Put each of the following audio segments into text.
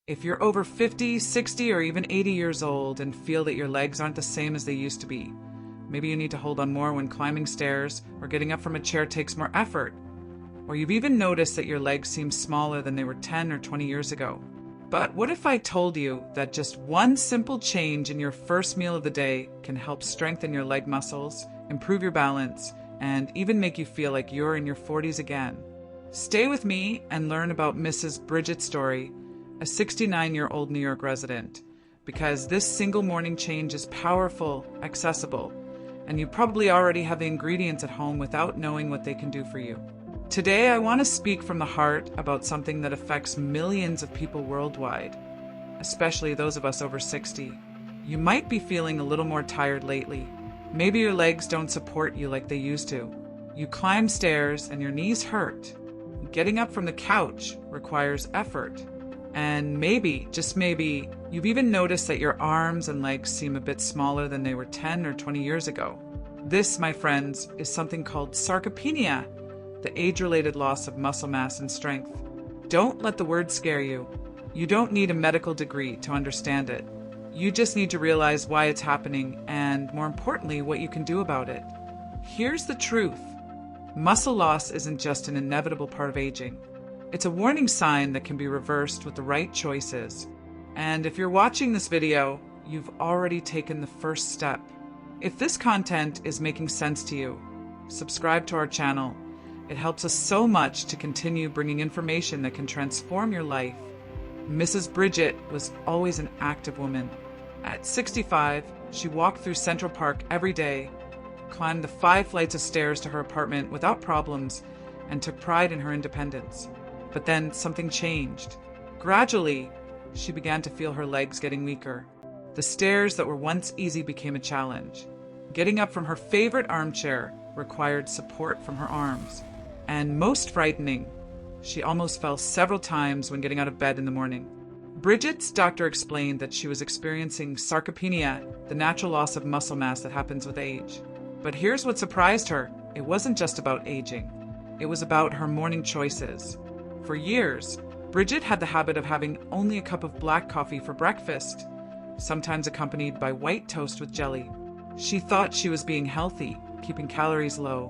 If you're over 50, 60, or even 80 years old and feel that your legs aren't the same as they used to be, maybe you need to hold on more when climbing stairs or getting up from a chair takes more effort, or you've even noticed that your legs seem smaller than they were 10 or 20 years ago. But what if I told you that just one simple change in your first meal of the day can help strengthen your leg muscles, improve your balance, and even make you feel like you're in your 40s again? Stay with me and learn about Mrs. Bridget's story, a 69-year-old New York resident, because this single morning change is powerful, accessible, and you probably already have the ingredients at home without knowing what they can do for you. Today, I want to speak from the heart about something that affects millions of people worldwide, especially those of us over 60. You might be feeling a little more tired lately. Maybe your legs don't support you like they used to. You climb stairs and your knees hurt. Getting up from the couch requires effort. And maybe, just maybe, you've even noticed that your arms and legs seem a bit smaller than they were 10 or 20 years ago. This, my friends, is something called sarcopenia, the age-related loss of muscle mass and strength. Don't let the word scare you. You don't need a medical degree to understand it. You just need to realize why it's happening and, more importantly, what you can do about it. Here's the truth. Muscle loss isn't just an inevitable part of aging. It's a warning sign that can be reversed with the right choices. And if you're watching this video, you've already taken the first step. If this content is making sense to you, subscribe to our channel. It helps us so much to continue bringing information that can transform your life. Mrs. Bridget was always an active woman. At 65, she walked through Central Park every day, climbed the 5 flights of stairs to her apartment without problems, and took pride in her independence. But then something changed. Gradually, she began to feel her legs getting weaker. The stairs that were once easy became a challenge. Getting up from her favorite armchair required support from her arms. And most frightening, she almost fell several times when getting out of bed in the morning. Bridget's doctor explained that she was experiencing sarcopenia, the natural loss of muscle mass that happens with age. But here's what surprised her. It wasn't just about aging. It was about her morning choices. For years, Bridget had the habit of having only a cup of black coffee for breakfast, sometimes accompanied by white toast with jelly. She thought she was being healthy, keeping calories low.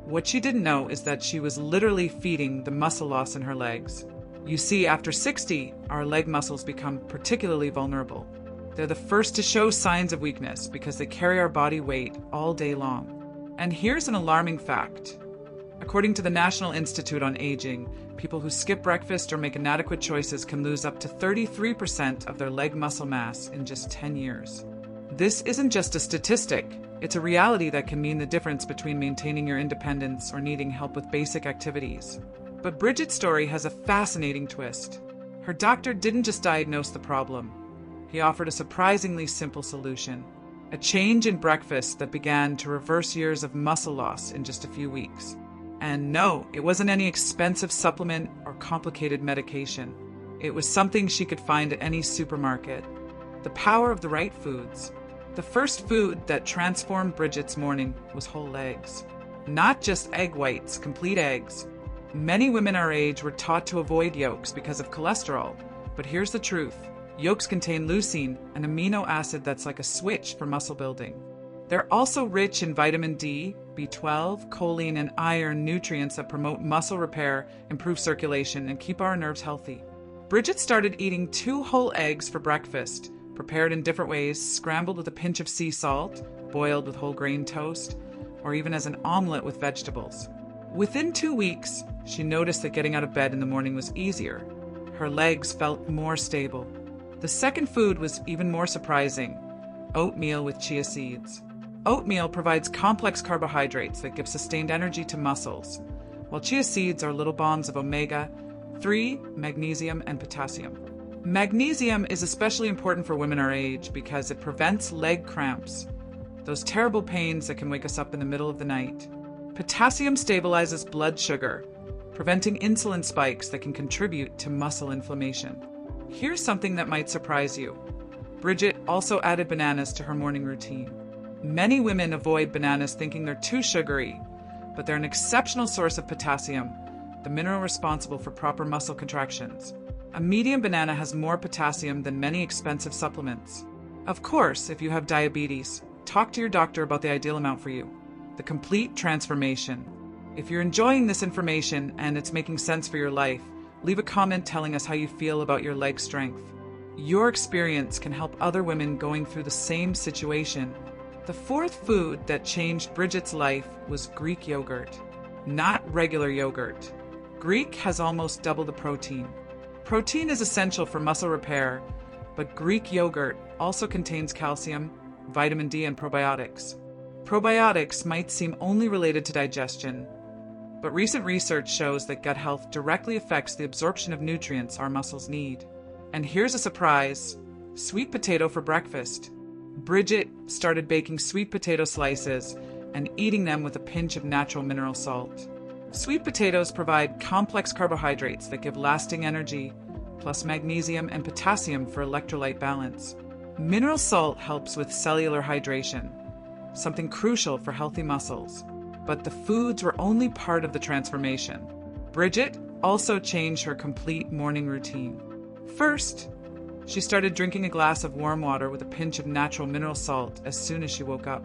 What she didn't know is that she was literally feeding the muscle loss in her legs. You see, after 60, our leg muscles become particularly vulnerable. They're the first to show signs of weakness because they carry our body weight all day long. And here's an alarming fact. According to the National Institute on Aging, people who skip breakfast or make inadequate choices can lose up to 33% of their leg muscle mass in just 10 years. This isn't just a statistic. It's a reality that can mean the difference between maintaining your independence or needing help with basic activities. But Bridget's story has a fascinating twist. Her doctor didn't just diagnose the problem. He offered a surprisingly simple solution. A change in breakfast that began to reverse years of muscle loss in just a few weeks. And no, it wasn't any expensive supplement or complicated medication. It was something she could find at any supermarket. The power of the right foods. The first food that transformed Bridget's morning was whole eggs. Not just egg whites, complete eggs. Many women our age were taught to avoid yolks because of cholesterol. But here's the truth. Yolks contain leucine, an amino acid that's like a switch for muscle building. They're also rich in vitamin D, B12, choline, and iron nutrients that promote muscle repair, improve circulation, and keep our nerves healthy. Bridget started eating 2 whole eggs for breakfast, prepared in different ways, scrambled with a pinch of sea salt, boiled with whole grain toast, or even as an omelet with vegetables. Within 2 weeks, she noticed that getting out of bed in the morning was easier. Her legs felt more stable. The second food was even more surprising: oatmeal with chia seeds. Oatmeal provides complex carbohydrates that give sustained energy to muscles, while chia seeds are little bombs of omega-3, magnesium, and potassium. Magnesium is especially important for women our age because it prevents leg cramps, those terrible pains that can wake us up in the middle of the night. Potassium stabilizes blood sugar, preventing insulin spikes that can contribute to muscle inflammation. Here's something that might surprise you. Bridget also added bananas to her morning routine. Many women avoid bananas thinking they're too sugary, but they're an exceptional source of potassium, the mineral responsible for proper muscle contractions. A medium banana has more potassium than many expensive supplements. Of course, if you have diabetes, talk to your doctor about the ideal amount for you. The complete transformation. If you're enjoying this information and it's making sense for your life, leave a comment telling us how you feel about your leg strength. Your experience can help other women going through the same situation. The fourth food that changed Bridget's life was Greek yogurt, not regular yogurt. Greek has almost double the protein. Protein is essential for muscle repair, but Greek yogurt also contains calcium, vitamin D, and probiotics. Probiotics might seem only related to digestion, but recent research shows that gut health directly affects the absorption of nutrients our muscles need. And here's a surprise: sweet potato for breakfast. Bridget started baking sweet potato slices and eating them with a pinch of natural mineral salt. Sweet potatoes provide complex carbohydrates that give lasting energy, plus magnesium and potassium for electrolyte balance. Mineral salt helps with cellular hydration, something crucial for healthy muscles. But the foods were only part of the transformation. Bridget also changed her complete morning routine. First, she started drinking a glass of warm water with a pinch of natural mineral salt as soon as she woke up.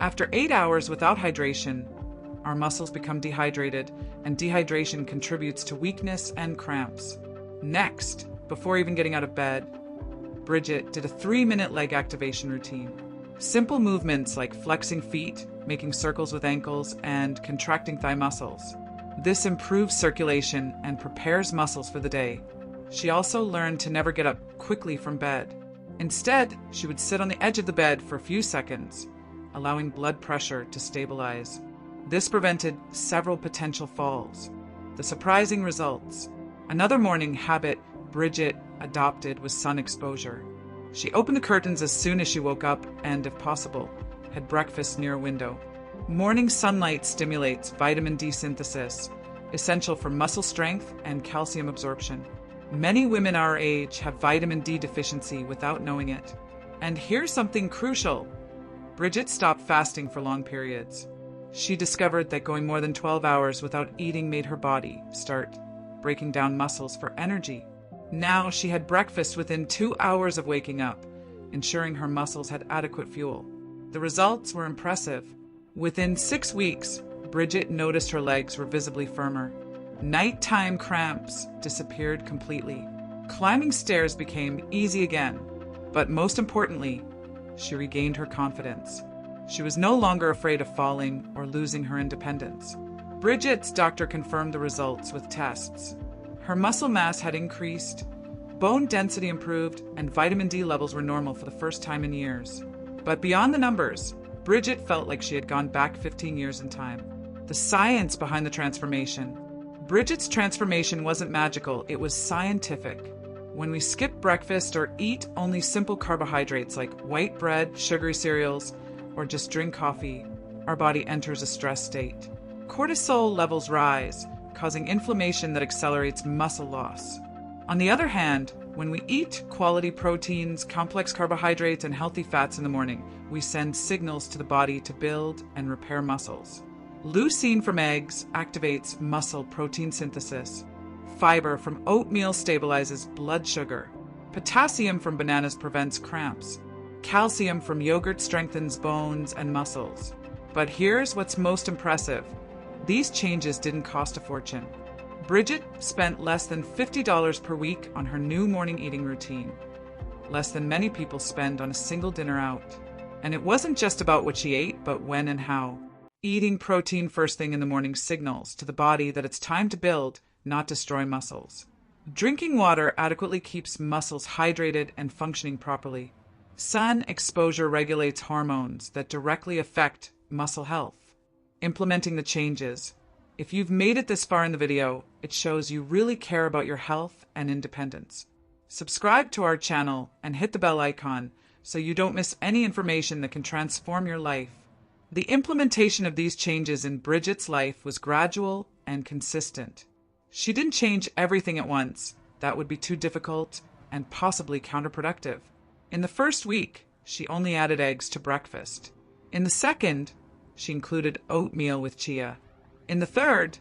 After 8 hours without hydration, our muscles become dehydrated, and dehydration contributes to weakness and cramps. Next, before even getting out of bed, Bridget did a 3-minute leg activation routine. Simple movements like flexing feet, making circles with ankles, and contracting thigh muscles. This improves circulation and prepares muscles for the day. She also learned to never get up quickly from bed. Instead, she would sit on the edge of the bed for a few seconds, allowing blood pressure to stabilize. This prevented several potential falls. The surprising results. Another morning habit Bridget adopted was sun exposure. She opened the curtains as soon as she woke up and, if possible, had breakfast near a window. Morning sunlight stimulates vitamin D synthesis, essential for muscle strength and calcium absorption. Many women our age have vitamin D deficiency without knowing it. And here's something crucial. Bridget stopped fasting for long periods. She discovered that going more than 12 hours without eating made her body start breaking down muscles for energy. Now she had breakfast within 2 hours of waking up, ensuring her muscles had adequate fuel. The results were impressive. Within 6 weeks, Bridget noticed her legs were visibly firmer. Nighttime cramps disappeared completely. Climbing stairs became easy again, but most importantly, she regained her confidence. She was no longer afraid of falling or losing her independence. Bridget's doctor confirmed the results with tests. Her muscle mass had increased, bone density improved, and vitamin D levels were normal for the first time in years. But beyond the numbers, Bridget felt like she had gone back 15 years in time. The science behind the transformation. Bridget's transformation wasn't magical, it was scientific. When we skip breakfast or eat only simple carbohydrates like white bread, sugary cereals, or just drink coffee, our body enters a stress state. Cortisol levels rise, causing inflammation that accelerates muscle loss. On the other hand, when we eat quality proteins, complex carbohydrates, and healthy fats in the morning, we send signals to the body to build and repair muscles. Leucine from eggs activates muscle protein synthesis. Fiber from oatmeal stabilizes blood sugar. Potassium from bananas prevents cramps. Calcium from yogurt strengthens bones and muscles. But here's what's most impressive. These changes didn't cost a fortune. Bridget spent less than $50 per week on her new morning eating routine. Less than many people spend on a single dinner out. And it wasn't just about what she ate, but when and how. Eating protein first thing in the morning signals to the body that it's time to build, not destroy muscles. Drinking water adequately keeps muscles hydrated and functioning properly. Sun exposure regulates hormones that directly affect muscle health. Implementing the changes. If you've made it this far in the video, it shows you really care about your health and independence. Subscribe to our channel and hit the bell icon so you don't miss any information that can transform your life. The implementation of these changes in Bridget's life was gradual and consistent. She didn't change everything at once. That would be too difficult and possibly counterproductive. In the first week, she only added eggs to breakfast. In the second, she included oatmeal with chia. In the third,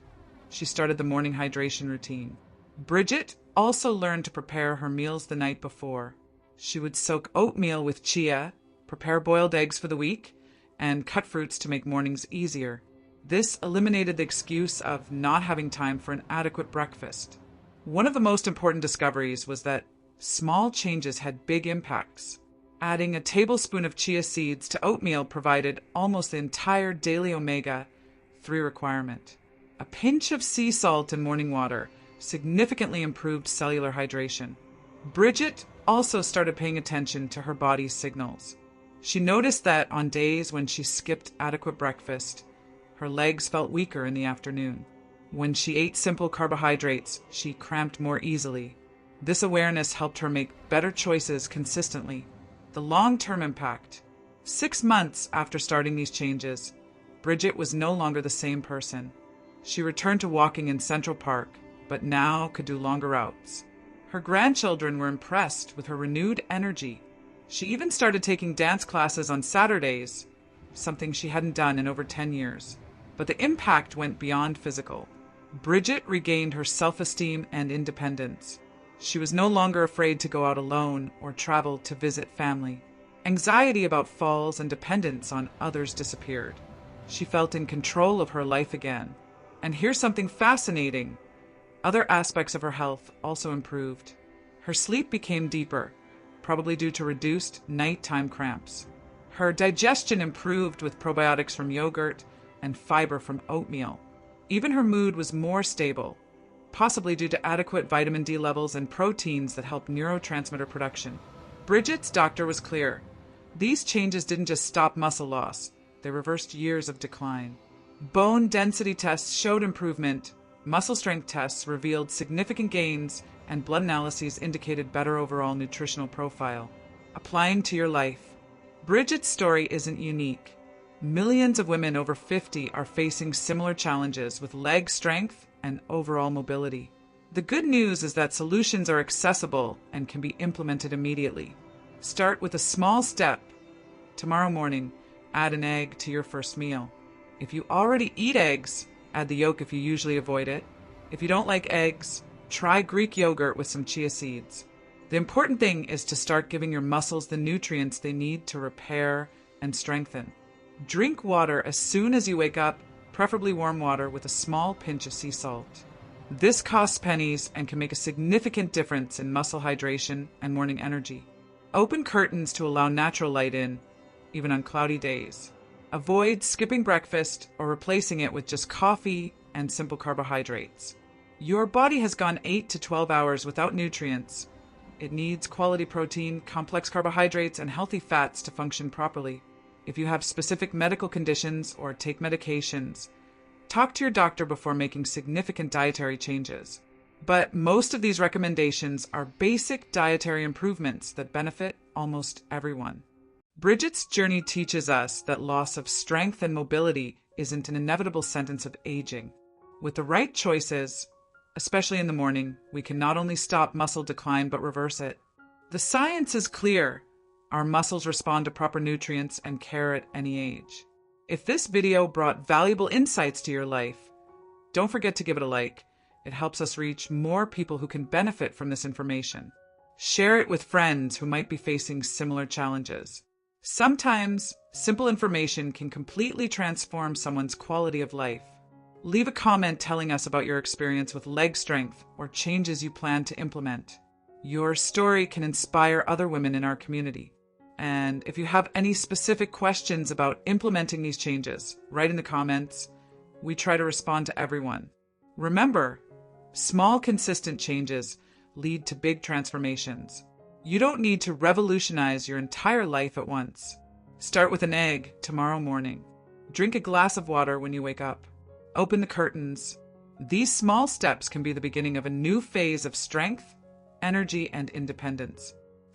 she started the morning hydration routine. Bridget also learned to prepare her meals the night before. She would soak oatmeal with chia, prepare boiled eggs for the week, and cut fruits to make mornings easier. This eliminated the excuse of not having time for an adequate breakfast. One of the most important discoveries was that small changes had big impacts. Adding a tablespoon of chia seeds to oatmeal provided almost the entire daily omega-3 requirement. A pinch of sea salt in morning water significantly improved cellular hydration. Bridget also started paying attention to her body's signals. She noticed that on days when she skipped adequate breakfast, her legs felt weaker in the afternoon. When she ate simple carbohydrates, she cramped more easily. This awareness helped her make better choices consistently. The long-term impact. 6 months after starting these changes, Bridget was no longer the same person. She returned to walking in Central Park, but now could do longer routes. Her grandchildren were impressed with her renewed energy. She even started taking dance classes on Saturdays, something she hadn't done in over 10 years. But the impact went beyond physical. Bridget regained her self-esteem and independence. She was no longer afraid to go out alone or travel to visit family. Anxiety about falls and dependence on others disappeared. She felt in control of her life again. And here's something fascinating. Other aspects of her health also improved. Her sleep became deeper, probably due to reduced nighttime cramps. Her digestion improved with probiotics from yogurt and fiber from oatmeal. Even her mood was more stable, possibly due to adequate vitamin D levels and proteins that help neurotransmitter production. Bridget's doctor was clear. These changes didn't just stop muscle loss, they reversed years of decline. Bone density tests showed improvement, muscle strength tests revealed significant gains, and blood analyses indicated better overall nutritional profile. Applying to your life. Bridget's story isn't unique. Millions of women over 50 are facing similar challenges with leg strength and overall mobility. The good news is that solutions are accessible and can be implemented immediately. Start with a small step. Tomorrow morning, add an egg to your first meal. If you already eat eggs, add the yolk if you usually avoid it. If you don't like eggs, try Greek yogurt with some chia seeds. The important thing is to start giving your muscles the nutrients they need to repair and strengthen. Drink water as soon as you wake up, preferably warm water with a small pinch of sea salt. This costs pennies and can make a significant difference in muscle hydration and morning energy. Open curtains to allow natural light in, even on cloudy days. Avoid skipping breakfast or replacing it with just coffee and simple carbohydrates. Your body has gone 8 to 12 hours without nutrients. It needs quality protein, complex carbohydrates, and healthy fats to function properly. If you have specific medical conditions or take medications, talk to your doctor before making significant dietary changes. But most of these recommendations are basic dietary improvements that benefit almost everyone. Bridget's journey teaches us that loss of strength and mobility isn't an inevitable sentence of aging. With the right choices, especially in the morning, we can not only stop muscle decline but reverse it. The science is clear. Our muscles respond to proper nutrients and care at any age. If this video brought valuable insights to your life, don't forget to give it a like. It helps us reach more people who can benefit from this information. Share it with friends who might be facing similar challenges. Sometimes, simple information can completely transform someone's quality of life. Leave a comment telling us about your experience with leg strength or changes you plan to implement. Your story can inspire other women in our community. And if you have any specific questions about implementing these changes, write in the comments. We try to respond to everyone. Remember, small, consistent changes lead to big transformations. You don't need to revolutionize your entire life at once. Start with an egg tomorrow morning. Drink a glass of water when you wake up. Open the curtains. These small steps can be the beginning of a new phase of strength, energy, and independence.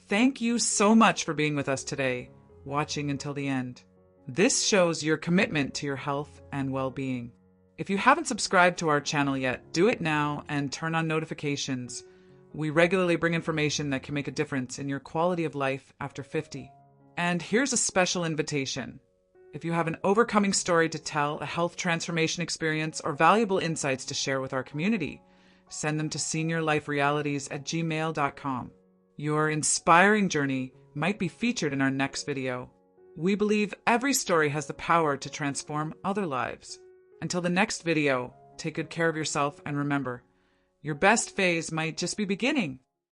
Thank you so much for being with us today, watching until the end. This shows your commitment to your health and well-being. If you haven't subscribed to our channel yet, do it now and turn on notifications. We regularly bring information that can make a difference in your quality of life after 50. And here's a special invitation. If you have an overcoming story to tell, a health transformation experience, or valuable insights to share with our community, send them to seniorliferealities@gmail.com. Your inspiring journey might be featured in our next video. We believe every story has the power to transform other lives. Until the next video, take good care of yourself and remember, your best phase might just be beginning.